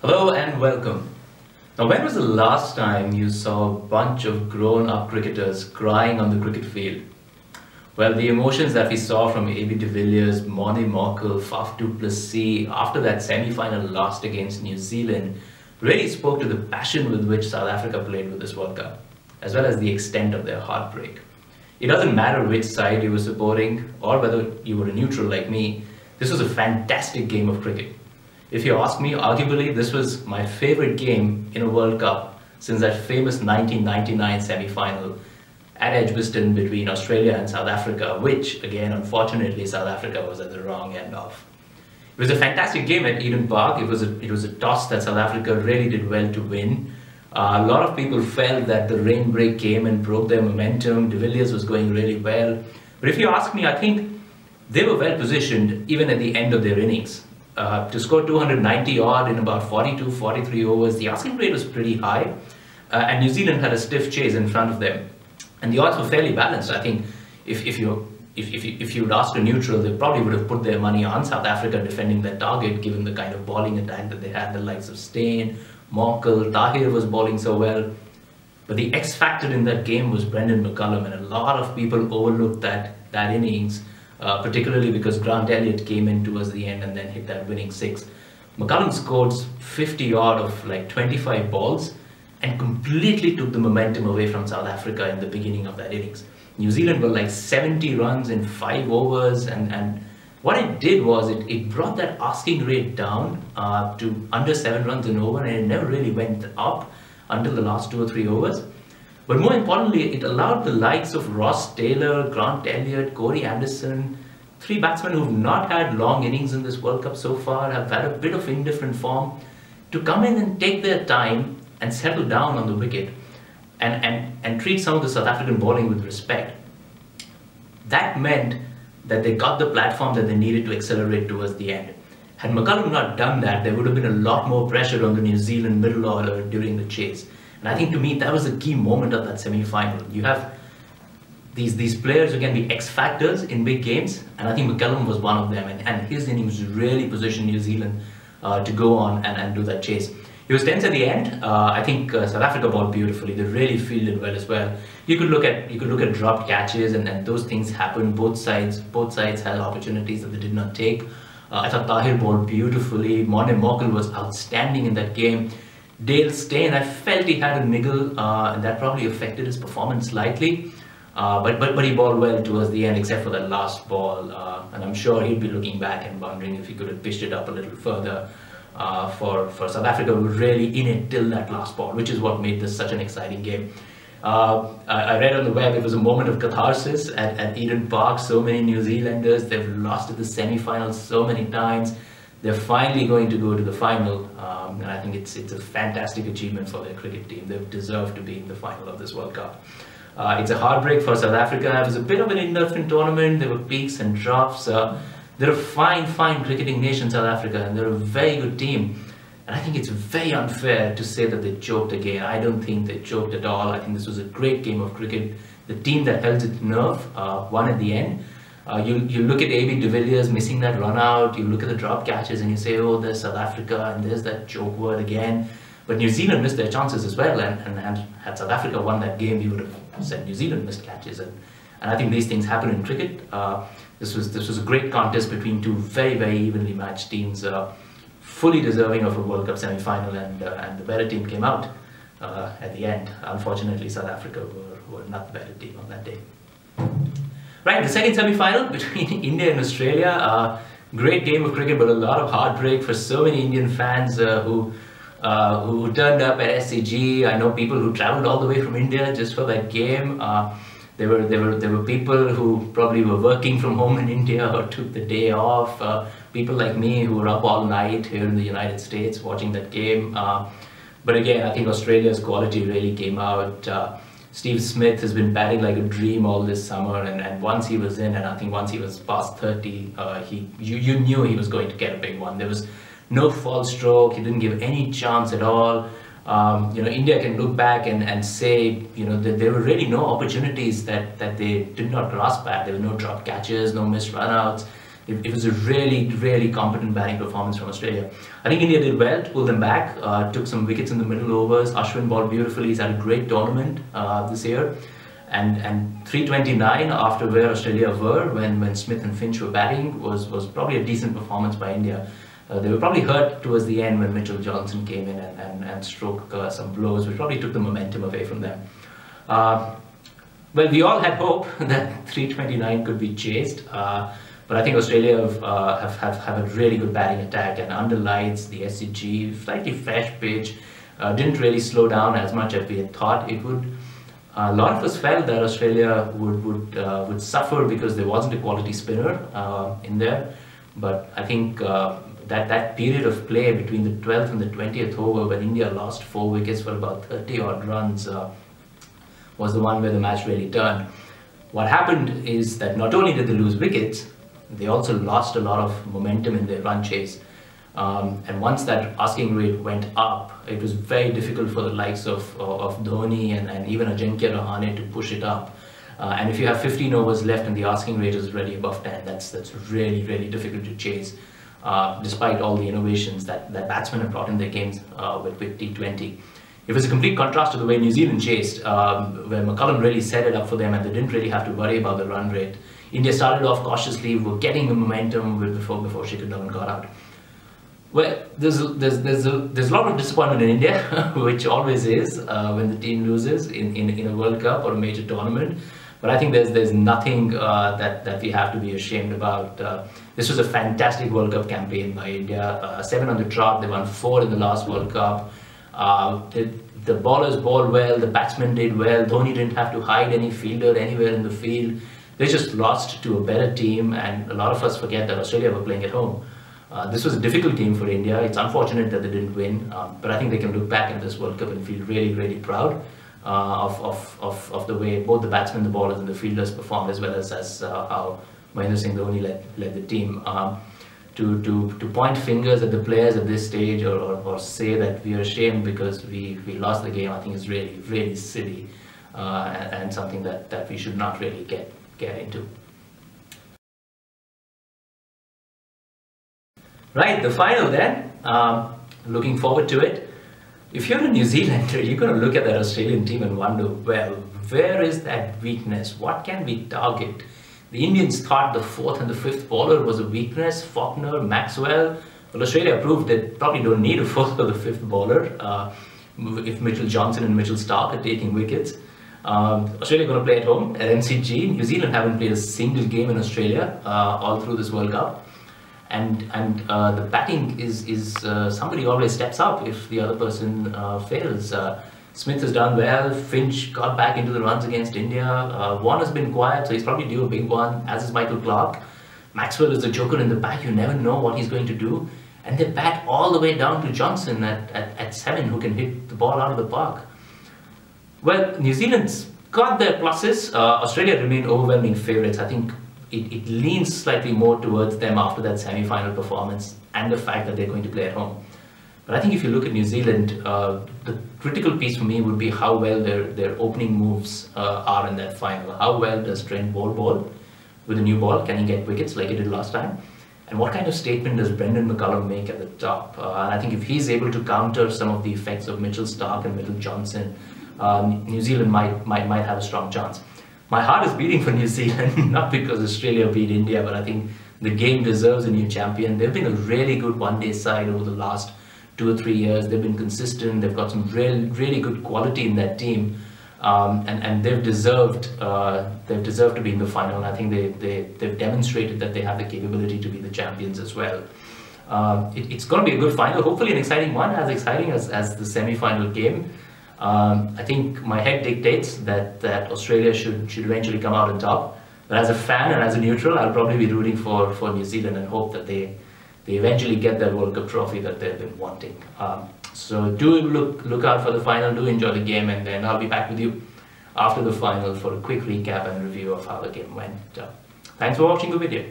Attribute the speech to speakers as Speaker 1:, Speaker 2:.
Speaker 1: Hello and welcome. Now, when was the last time you saw a bunch of grown-up cricketers crying on the cricket field? Well, the emotions that we saw from AB de Villiers, Moni Morkel, Faf du Plessis after that semi-final loss against New Zealand really spoke to the passion with which South Africa played with this World Cup, as well as the extent of their heartbreak. It doesn't matter which side you were supporting or whether you were a neutral like me, this was a fantastic game of cricket. If you ask me, arguably this was my favorite game in a World Cup since that famous 1999 semi-final at Edgbaston between Australia and South Africa, which again, unfortunately, South Africa was at the wrong end of. It was a fantastic game at Eden Park. It was a toss that South Africa really did well to win. A lot of people felt that the rain break came and broke their momentum. De Villiers was going really well. But if you ask me, I think they were well positioned even at the end of their innings. To score 290 odd in about 42, 43 overs, the asking rate was pretty high, and New Zealand had a stiff chase in front of them, and the odds were fairly balanced. I think if you would ask a neutral, they probably would have put their money on South Africa defending their target, given the kind of bowling attack that they had. The likes of Steyn, Morkel, Tahir was bowling so well, but the X factor in that game was Brendan McCullum, and a lot of people overlooked that innings. Particularly because Grant Elliott came in towards the end and then hit that winning six. McCullum scored 50 odd of like 25 balls and completely took the momentum away from South Africa in the beginning of that innings. New Zealand were like 70 runs in 5 overs, and what it did was it brought that asking rate down to under 7 runs an over, and it never really went up until the last 2 or 3 overs. But more importantly, it allowed the likes of Ross Taylor, Grant Elliott, Corey Anderson, 3 batsmen who've not had long innings in this World Cup so far, have had a bit of indifferent form, to come in and take their time and settle down on the wicket and treat some of the South African bowling with respect. That meant that they got the platform that they needed to accelerate towards the end. Had McCullum not done that, there would have been a lot more pressure on the New Zealand middle order during the chase. And I think to me, that was a key moment of that semi-final. You have these players who can be X factors in big games, and I think McCullum was one of them, and his innings really positioned New Zealand to go on and do that chase. He was tense at the end. I think South Africa bowled beautifully. They really fielded well as well. You could look at dropped catches, and those things happened. Both sides had opportunities that they did not take. I thought Tahir bowled beautifully. Moni Morkel was outstanding in that game. Dale Steyn, I felt he had a niggle, and that probably affected his performance slightly. But he bowled well towards the end, except for that last ball. And I'm sure he'd be looking back and wondering if he could have pitched it up a little further. For South Africa, we were really in it till that last ball, which is what made this such an exciting game. I read on the web it was a moment of catharsis at Eden Park. So many New Zealanders, they've lost at the semi-finals so many times. They're finally going to go to the final, and I think it's a fantastic achievement for their cricket team. They've deserved to be in the final of this World Cup. It's a heartbreak for South Africa. It was a bit of an indifferent tournament. There were peaks and troughs. They're a fine cricketing nation, South Africa, and they're a very good team. And I think it's very unfair to say that they choked again. I don't think they choked at all. I think this was a great game of cricket. The team that held its nerve won at the end. You look at AB de Villiers missing that run out, you look at the drop catches and you say, oh, there's South Africa and there's that choke word again. But New Zealand missed their chances as well, and had South Africa won that game, we would have said New Zealand missed catches. And I think these things happen in cricket. This was a great contest between two very evenly matched teams, fully deserving of a World Cup semi-final, and the better team came out at the end. Unfortunately, South Africa were not the better team on that day. Right, the second semi-final between India and Australia. Great game of cricket, but a lot of heartbreak for so many Indian fans who turned up at SCG. I know people who travelled all the way from India just for that game. There were people who probably were working from home in India or took the day off. People like me who were up all night here in the United States watching that game. But again, I think Australia's quality really came out. Steve Smith has been batting like a dream all this summer, and once he was in, and I think once he was past 30, you knew he was going to get a big one. There was no false stroke, he didn't give any chance at all. India can look back and say, that there were really no opportunities that they did not grasp at. There were no drop catches, no missed runouts. it was a really, really competent batting performance from Australia. I think India did well to pull them back, took some wickets in the middle overs. Ashwin bowled beautifully. He's had a great tournament this year. And 329 after where Australia were when Smith and Finch were batting was probably a decent performance by India. They were probably hurt towards the end when Mitchell Johnson came in and struck some blows, which probably took the momentum away from them. Well, we all had hope that 329 could be chased, but I think Australia have a really good batting attack, and under lights, the SCG, slightly fresh pitch, didn't really slow down as much as we had thought it would. A lot of us felt that Australia would suffer because there wasn't a quality spinner in there, but I think that period of play between the 12th and the 20th over, when India lost 4 wickets for about 30 odd runs, was the one where the match really turned. What happened is that not only did they lose wickets, they also lost a lot of momentum in their run chase. And once that asking rate went up, it was very difficult for the likes of Dhoni and even Ajinkya Rahane to push it up. And if you have 15 overs left and the asking rate is already above 10, that's really, really difficult to chase, despite all the innovations that batsmen have brought in their games with T20. It was a complete contrast to the way New Zealand chased, where McCullum really set it up for them and they didn't really have to worry about the run rate. India started off cautiously, were getting the momentum before Shikhar Dhawan got out. Well, there's a lot of disappointment in India, which always is when the team loses in a World Cup or a major tournament. But I think there's nothing that we have to be ashamed about. This was a fantastic World Cup campaign by India. 7 on the trot, they won 4 in the last World Cup. The bowlers bowled well, the batsmen did well. Dhoni didn't have to hide any fielder anywhere in the field. They just lost to a better team, and a lot of us forget that Australia were playing at home. This was a difficult game for India. It's unfortunate that they didn't win, but I think they can look back at this World Cup and feel really, really proud of the way both the batsmen, the bowlers and the fielders performed, as well as how Mahendra Singh Dhoni led the team. To point fingers at the players at this stage or say that we are ashamed because we lost the game, I think is really, really silly and something that we should not really get into. Right, the final then, looking forward to it. If you're a New Zealander, you're going to look at that Australian team and wonder, well, where is that weakness? What can we target? The Indians thought the 4th and the 5th bowler was a weakness, Faulkner, Maxwell. Well, Australia proved they probably don't need a 4th or the 5th bowler if Mitchell Johnson and Mitchell Starc are taking wickets. Australia are going to play at home at MCG. New Zealand haven't played a single game in Australia all through this World Cup. And the batting is somebody always steps up if the other person fails. Smith has done well. Finch got back into the runs against India. Warner's been quiet, so he's probably due a big one, as is Michael Clarke. Maxwell is the joker in the back. You never know what he's going to do. And they bat all the way down to Johnson at 7, who can hit the ball out of the park. Well, New Zealand's got their pluses. Australia remain overwhelming favourites. I think it leans slightly more towards them after that semi-final performance and the fact that they're going to play at home. But I think if you look at New Zealand, the critical piece for me would be how well their opening moves are in that final. How well does Trent bowl with a new ball? Can he get wickets like he did last time? And what kind of statement does Brendan McCullum make at the top? And I think if he's able to counter some of the effects of Mitchell Starc and Mitchell Johnson, New Zealand might have a strong chance. My heart is beating for New Zealand, not because Australia beat India, but I think the game deserves a new champion. They've been a really good one-day side over the last 2 or 3 years. They've been consistent. They've got some really good quality in that team, and they've deserved to be in the final. And I think they've demonstrated that they have the capability to be the champions as well. It's going to be a good final, hopefully an exciting one, as exciting as the semi-final game. I think my head dictates that Australia should eventually come out on top. But as a fan and as a neutral, I'll probably be rooting for New Zealand and hope that they eventually get that World Cup trophy that they've been wanting. So do look out for the final, do enjoy the game, and then I'll be back with you after the final for a quick recap and review of how the game went. Thanks for watching the video.